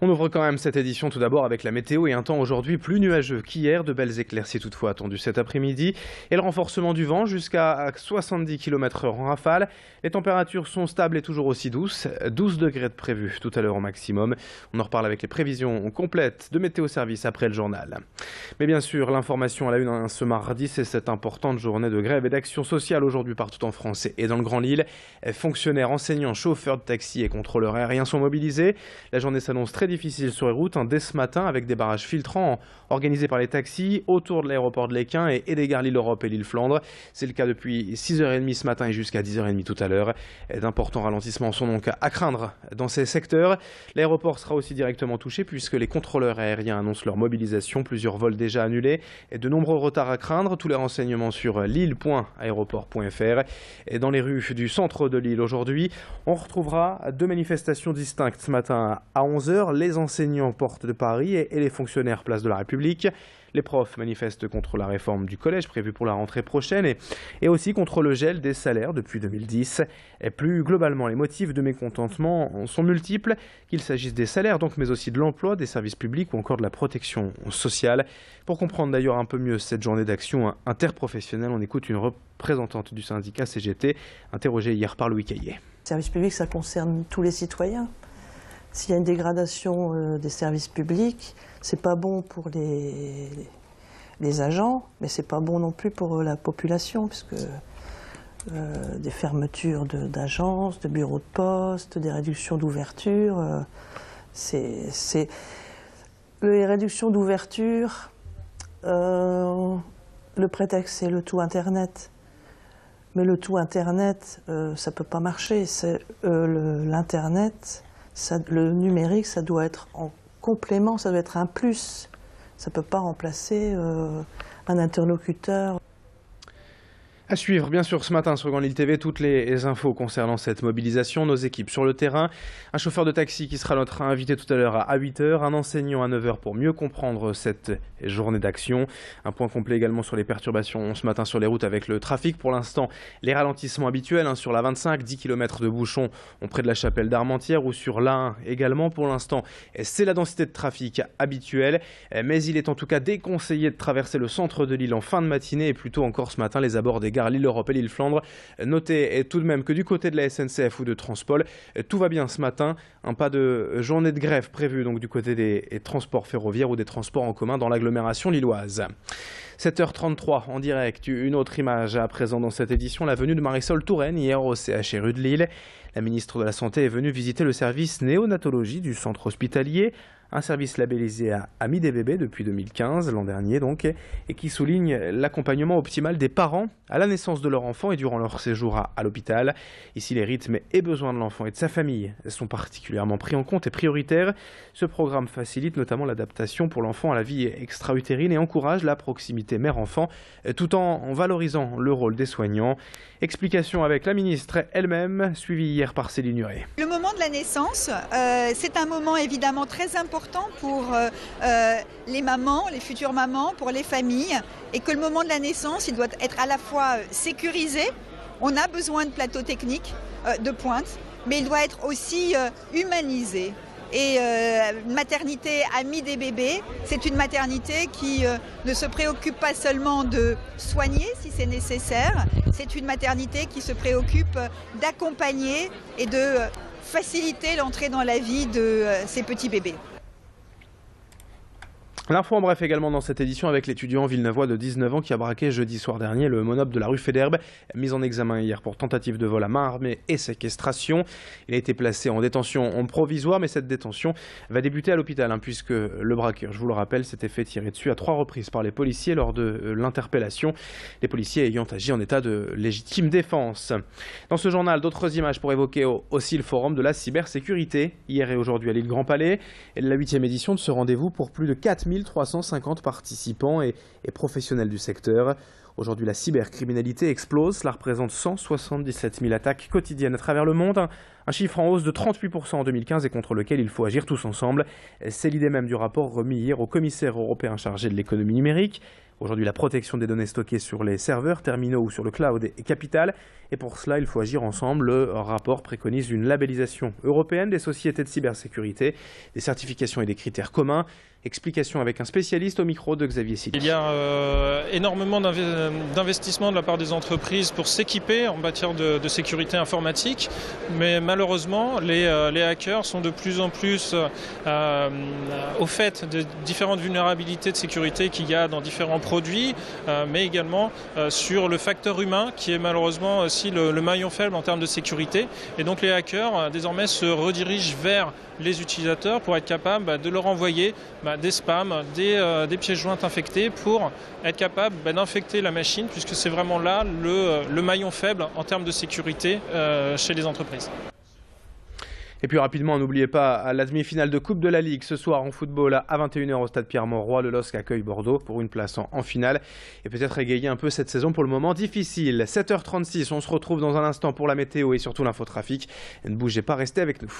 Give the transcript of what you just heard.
On ouvre quand même cette édition tout d'abord avec la météo et un temps aujourd'hui plus nuageux qu'hier. De belles éclaircies toutefois attendues cet après-midi et le renforcement du vent jusqu'à 70 km/h en rafale. Les températures sont stables et toujours aussi douces. 12 degrés de prévu tout à l'heure au maximum. On en reparle avec les prévisions complètes de Météo Service après le journal. Mais bien sûr, l'information à la une ce mardi, c'est cette importante journée de grève et d'action sociale aujourd'hui partout en France et dans le Grand Lille. Fonctionnaires, enseignants, chauffeurs de taxi et contrôleurs aériens sont mobilisés. La journée s'annonce très difficile sur les routes dès ce matin avec des barrages filtrants organisés par les taxis autour de l'aéroport de Léquin et des gares Lille-Europe et Lille-Flandre. C'est le cas depuis 6h30 ce matin et jusqu'à 10h30 tout à l'heure. D'importants ralentissements sont donc à craindre dans ces secteurs. L'aéroport sera aussi directement touché puisque les contrôleurs aériens annoncent leur mobilisation. Plusieurs vols déjà annulés et de nombreux retards à craindre. Tous les renseignements sur lille.aéroport.fr. Et dans les rues du centre de Lille aujourd'hui, on retrouvera deux manifestations distinctes ce matin à 11h. Les enseignants porte de Paris et les fonctionnaires place de la République. Les profs manifestent contre la réforme du collège prévue pour la rentrée prochaine et aussi contre le gel des salaires depuis 2010. Et plus globalement, les motifs de mécontentement sont multiples, qu'il s'agisse des salaires donc, mais aussi de l'emploi, des services publics ou encore de la protection sociale. Pour comprendre d'ailleurs un peu mieux cette journée d'action interprofessionnelle, on écoute une représentante du syndicat CGT, interrogée hier par Louis Caillé. Le service public, ça concerne tous les citoyens. S'il y a une dégradation des services publics, c'est pas bon pour les agents, mais c'est pas bon non plus pour la population, puisque des fermetures d'agences, de bureaux de poste, des réductions d'ouverture, les réductions d'ouverture, le prétexte c'est le tout Internet. Mais le tout Internet, ça peut pas marcher. L'Internet, le numérique, ça doit être en complément, ça doit être un plus. Ça ne peut pas remplacer un interlocuteur. À suivre, bien sûr, ce matin sur Grand Lille TV, toutes les infos concernant cette mobilisation, nos équipes sur le terrain, un chauffeur de taxi qui sera notre invité tout à l'heure à 8h, un enseignant à 9h pour mieux comprendre cette journée d'action. Un point complet également sur les perturbations ce matin sur les routes avec le trafic. Pour l'instant, les ralentissements habituels sur la 25, 10 km de bouchons près de la chapelle d'Armentières ou sur l'A1 également. Pour l'instant, c'est la densité de trafic habituelle, mais il est en tout cas déconseillé de traverser le centre de Lille en fin de matinée et plutôt encore ce matin les abords des gares Lille-Europe et Lille-Flandre. Notez tout de même que du côté de la SNCF ou de Transpol, tout va bien ce matin. Pas de journée de grève prévue donc du côté des transports ferroviaires ou des transports en commun dans l'agglomération lilloise. 7h33 en direct, une autre image à présent dans cette édition, la venue de Marisol Touraine hier au CHRU de Lille. La ministre de la Santé est venue visiter le service néonatologie du centre hospitalier, un service labellisé à Amis des bébés depuis 2015, l'an dernier donc, et qui souligne l'accompagnement optimal des parents à la naissance de leur enfant et durant leur séjour à l'hôpital. Ici, les rythmes et besoins de l'enfant et de sa famille sont particulièrement pris en compte et prioritaires. Ce programme facilite notamment l'adaptation pour l'enfant à la vie extra-utérine et encourage la proximité mère-enfant, tout en valorisant le rôle des soignants. Explication avec la ministre elle-même, suivie hier par Céline Nuret. Le moment de la naissance, c'est un moment évidemment très important pour les mamans, les futures mamans, pour les familles, et que le moment de la naissance, il doit être à la fois sécurisé. On a besoin de plateaux techniques de pointe, mais il doit être aussi humanisé. Et maternité Amis des bébés, c'est une maternité qui ne se préoccupe pas seulement de soigner si c'est nécessaire, c'est une maternité qui se préoccupe d'accompagner et de faciliter l'entrée dans la vie de ces petits bébés. L'info en bref également dans cette édition avec l'étudiant villeneuvois de 19 ans qui a braqué jeudi soir dernier le monop de la rue Fédherbe, mis en examen hier pour tentative de vol à main armée et séquestration. Il a été placé en détention provisoire, mais cette détention va débuter à l'hôpital puisque le braqueur, je vous le rappelle, s'était fait tirer dessus à 3 reprises par les policiers lors de l'interpellation, les policiers ayant agi en état de légitime défense. Dans ce journal, d'autres images pour évoquer aussi le forum de la cybersécurité, hier et aujourd'hui à l'île Grand Palais, et la 8e édition de ce rendez-vous pour plus de 4350 participants et professionnels du secteur. Aujourd'hui, la cybercriminalité explose. Cela représente 177 000 attaques quotidiennes à travers le monde. Un chiffre en hausse de 38% en 2015 et contre lequel il faut agir tous ensemble. C'est l'idée même du rapport remis hier au commissaire européen chargé de l'économie numérique. Aujourd'hui, la protection des données stockées sur les serveurs, terminaux ou sur le cloud est capitale. Et pour cela, il faut agir ensemble. Le rapport préconise une labellisation européenne des sociétés de cybersécurité, des certifications et des critères communs. Explication avec un spécialiste au micro de Xavier Sidi. Il y a énormément d'investissements de la part des entreprises pour s'équiper en matière de sécurité informatique, mais malheureusement, les hackers sont de plus en plus au fait de différentes vulnérabilités de sécurité qu'il y a dans différents produits, mais également sur le facteur humain qui est malheureusement aussi le maillon faible en termes de sécurité. Et donc les hackers désormais se redirigent vers les utilisateurs pour être capables de leur envoyer des spams, des pièces jointes infectées pour être capable d'infecter la machine, puisque c'est vraiment là le maillon faible en termes de sécurité chez les entreprises. Et puis rapidement, n'oubliez pas la demi-finale de Coupe de la Ligue ce soir en football à 21 h au stade Pierre-Mauroy. Le LOSC accueille Bordeaux pour une place en finale et peut-être égayer un peu cette saison pour le moment difficile. 7 h 36, on se retrouve dans un instant pour la météo et surtout l'infotrafic. Ne bougez pas, restez avec nous.